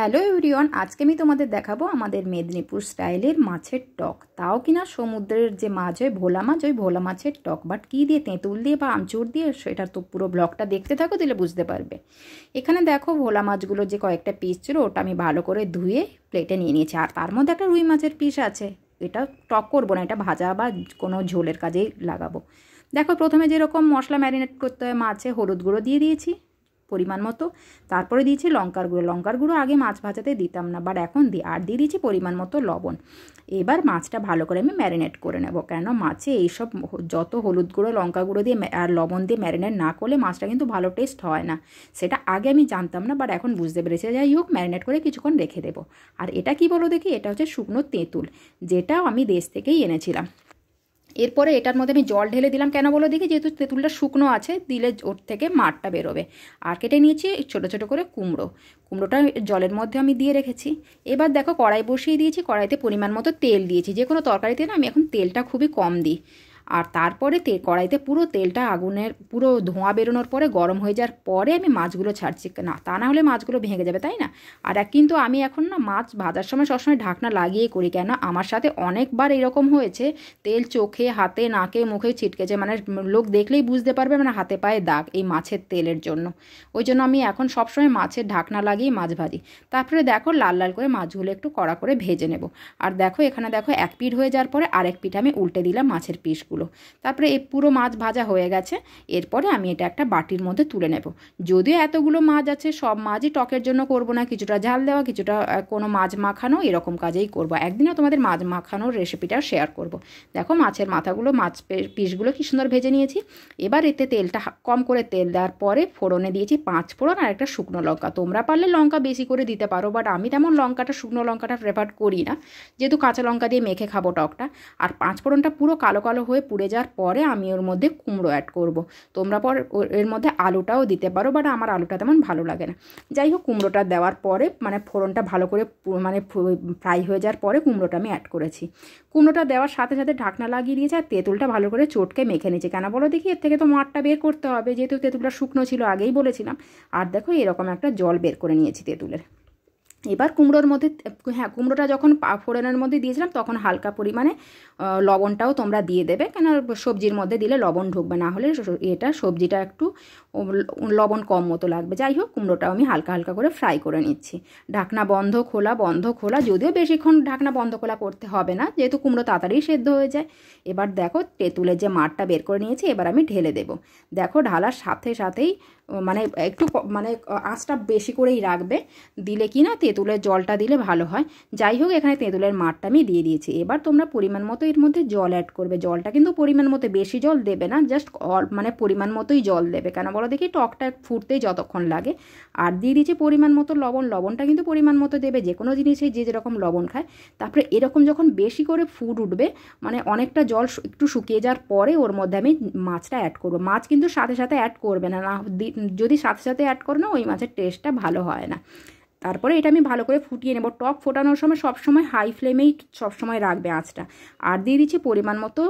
Hello everyone, আজকে আমি তোমাদের দেখাবো আমাদের মেদিনীপুর স্টাইলের মাছের টক। তাও কিনা সমুদ্রের যে মাছ হয় ভোলা মাছ, ওই ভোলা মাছের টক। বাট কী দিয়ে, তেঁতুল দিয়ে বা আমচুর দিয়ে, সেটা তো পুরো ব্লগটা দেখতে থাকো, দিলে বুঝতে পারবে। এখানে দেখো ভোলা মাছগুলো যে কয়েকটা পিস ছিল, ওটা আমি ভালো করে ধুয়ে প্লেটে নিয়ে নিয়েছি। আর তার মধ্যে একটা রুই মাছের পিস আছে। এটা টক করবো না, এটা ভাজা বা কোনো ঝোলের কাজেই লাগাবো। দেখো প্রথমে যেরকম মশলা ম্যারিনেট করতে হয়, মাছে হলুদ গুঁড়ো দিয়ে দিয়েছি পরিমাণ মতো, তারপরে দিয়েছি লঙ্কার গুঁড়ো আগে মাছ ভাজাতে দিতাম না, বাট এখন দিই। আর দিয়ে দিয়েছি পরিমাণ মতো লবণ। এবার মাছটা ভালো করে আমি ম্যারিনেট করে নেব, কেন মাছে এইসব যত হলুদ গুঁড়ো লঙ্কা গুঁড়ো দিয়ে আর লবণ দিয়ে ম্যারিনেট না করলে মাছটা কিন্তু ভালো টেস্ট হয় না। সেটা আগে আমি জানতাম না, বাট এখন বুঝতে পেরেছি। যাই হোক, ম্যারিনেট করে কিছুক্ষণ রেখে দেবো। আর এটা কি বলো দেখি, এটা হচ্ছে শুকনো তেঁতুল, যেটাও আমি দেশ থেকেই এনেছিলাম। এরপরে এটার মধ্যে আমি জল ঢেলে দিলাম, কেন বলো দেখি, যেহেতু তেঁতুলটা শুকনো আছে, দিলে ওর থেকে মাঠটা বেরোবে। আর কেটে নিয়েছি ছোটো ছোটো করে কুমড়োটা জলের মধ্যে আমি দিয়ে রেখেছি। এবার দেখো কড়াই বসিয়ে দিয়েছি, কড়াইতে পরিমাণ মতো তেল দিয়েছি। যে কোনো তরকারিতে না আমি এখন তেলটা খুবই কম দিই। আর তারপরে কড়াইতে পুরো তেলটা আগুনের পুরো ধোঁয়া বেরোনোর পরে গরম হয়ে যাওয়ার পরে আমি মাছগুলো ছাড়ছি, না তা না হলে মাছগুলো ভেঙে যাবে, তাই না। আর কিন্তু আমি এখন না মাছ ভাজার সময় সবসময় ঢাকনা লাগিয়েই করি, কেন আমার সাথে অনেকবার এরকম হয়েছে তেল চোখে, হাতে, নাকে, মুখে ছিটকেছে। মানে লোক দেখলেই বুঝতে পারবে মানে হাতে পায়ে দাগ এই মাছের তেলের জন্য। ওই জন্য আমি এখন সবসময় মাছের ঢাকনা লাগিয়ে মাছ ভাজি। তারপরে দেখো লাল লাল করে মাছগুলো একটু কড়া করে ভেজে নেব। আর দেখো এখানে দেখো এক পিঠ হয়ে যাওয়ার পরে আরেক পিঠ আমি উল্টে দিলাম মাছের পিসগুলো। তারপরে এই পুরো মাছ ভাজা হয়ে গেছে। এরপরে আমি এটা একটা বাটির মধ্যে তুলে নেব। যদিও এতগুলো মাছ আছে, সব মাছই টকের জন্য করব না, কিছুটা ঝাল দেওয়া, কিছুটা কোনো মাছ মাখানো, এরকম কাজেই করব। একদিনও তোমাদের মাছ মাখানোর রেসিপিটা শেয়ার করব। দেখো মাছের মাথাগুলো, মাছ পিসগুলো কি সুন্দর ভেজে নিয়েছি। এবার এতে তেলটা কম করে তেল দেওয়ার পরে ফোড়নে দিয়েছি 5 ফোড়ন আর একটা শুকনো লঙ্কা। তোমরা পারলে লঙ্কা বেশি করে দিতে পারো, বাট আমি তেমন শুকনো লঙ্কাটা প্রেফার করি না, যেহেতু কাঁচা লঙ্কা দিয়ে মেখে খাবো টকটা। আর 5 ফোড়নটা পুরো কালো কালো হয়ে পুড়ে যাওয়ার পরে আমি ওর মধ্যে কুমড়ো অ্যাড করব। তোমরা পর এর মধ্যে আলুটাও দিতে পারো, বাট আমার আলুটা তেমন ভালো লাগে না। যাই হোক, কুমড়োটা দেওয়ার পরে মানে ফোড়নটা ভালো করে মানে ফ্রাই হয়ে যাওয়ার পরে কুমড়োটা আমি অ্যাড করেছি। কুমড়োটা দেওয়ার সাথে সাথে ঢাকনা লাগিয়ে দিয়েছি আর তেঁতুলটা ভালো করে চটকে মেখে নিয়েছি। কেন বলো দেখি, এর থেকে তো মাঠটা বের করতে হবে, যেহেতু তেঁতুলটা শুকনো ছিল আগেই বলেছিলাম। আর দেখো এরকম একটা জল বের করে নিয়েছি তেঁতুলের। এবার কুমড়োর মধ্যে, হ্যাঁ, কুমড়োটা যখন ফোড়নের মধ্যে দিয়েছিলাম তখন হালকা পরিমাণে লবণটাও তোমরা দিয়ে দেবে, কেন সবজির মধ্যে দিলে লবণ ঢুকবে, না হলে এটা সবজিটা একটু লবণ কম মতো লাগবে। যাই হোক, কুমড়োটাও আমি হালকা হালকা করে ফ্রাই করে নিচ্ছি। ঢাকনা বন্ধ খোলা, যদিও বেশিক্ষণ ঢাকনা বন্ধ খোলা করতে হবে না, যেহেতু কুমড়ো তাড়াতাড়ি সেদ্ধ হয়ে যায়। এবার দেখো তেঁতুলের যে মাঠটা বের করে নিয়েছি, এবার আমি ঢেলে দেব। দেখো ঢালার সাথে সাথেই মানে একটু মানে আঁচটা বেশি করেই রাখবে, দিলে কি না তেঁতুলের জলটা দিলে ভালো হয়। যাই হোক, এখানে তেঁতুলের মাঠটা আমি দিয়ে দিয়েছি। এবার তোমরা পরিমাণ মতো এর মধ্যে জল অ্যাড করবে। জলটা কিন্তু পরিমাণ মতো, বেশি জল দেবে না, জাস্ট মানে পরিমাণ মতোই জল দেবে। কেন বলো দেখি, টকটা ফুটতেই যতক্ষণ লাগে। আর দিয়ে দিয়েছি পরিমাণ মতো লবণটা কিন্তু পরিমাণ মতো দেবে, যে কোনো জিনিসে যে যেরকম লবণ খায়। তারপরে এরকম যখন বেশি করে ফুট উঠবে, মানে অনেকটা জল একটু শুকিয়ে যাওয়ার পরে ওর মধ্যে আমি মাছটা অ্যাড করবো। মাছ কিন্তু সাথে সাথে অ্যাড করবে না, যদি সাথে সাথে অ্যাড করো না, ওই মাছের টেস্টটা ভালো হয় না। তারপরে এটা আমি ভালো করে ফুটিয়ে নেব। টক ফোটানোর সময় সবসময় হাই ফ্লেমেই সবসময় রাখবে আঁচটা। আর দিয়ে দিচ্ছি পরিমাণ মতো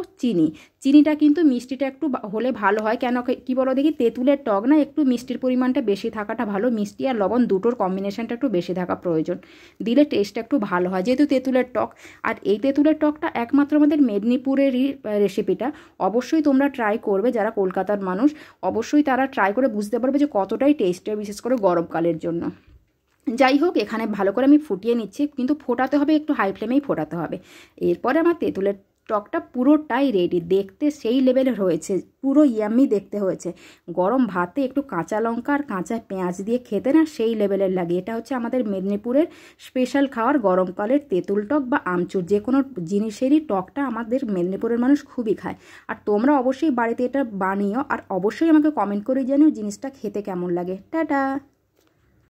চিনিটা কিন্তু মিষ্টিটা একটু হলে ভালো হয়, কেন কি বলো দেখি, তেঁতুলের টক না, একটু মিষ্টির পরিমাণটা বেশি থাকাটা ভালো। মিষ্টি আর লবণ দুটোর কম্বিনেশনটা একটু বেশি থাকা প্রয়োজন, দিলে টেস্টটা একটু ভালো হয়, যেহেতু তেঁতুলের টক। আর এই তেঁতুলের টকটা একমাত্র আমাদের মেদিনীপুরেরই রেসিপিটা। অবশ্যই তোমরা ট্রাই করবে, যারা কলকাতার মানুষ অবশ্যই তারা ট্রাই করে বুঝতে পারবে যে কতটাই টেস্ট, বিশেষ করে গরমকালের জন্য। যাই হোক, এখানে ভালো করে আমি ফুটিয়ে নিচ্ছি, কিন্তু ফোটাতে হবে একটু হাই ফ্লেমেই ফোটাতে হবে। এরপরে আমার তেঁতুলের টকটা পুরোটাই রেডি, দেখতে সেই লেভেলের হয়েছে, পুরো ইয়াম্মি দেখতে হয়েছে। গরম ভাতে একটু কাঁচা লঙ্কা আর কাঁচা পেঁয়াজ দিয়ে খেতে না সেই লেভেলের লাগে। এটা হচ্ছে আমাদের মেদিনীপুরের স্পেশাল খাওয়ার, গরমকালের তেঁতুল টক বা আমচুর, যে কোনো জিনিসেরই টকটা আমাদের মেদিনীপুরের মানুষ খুবই খায়। আর তোমরা অবশ্যই বাড়িতে এটা বানিও, আর অবশ্যই আমাকে কমেন্ট করে জানিও জিনিসটা খেতে কেমন লাগে। টাটা।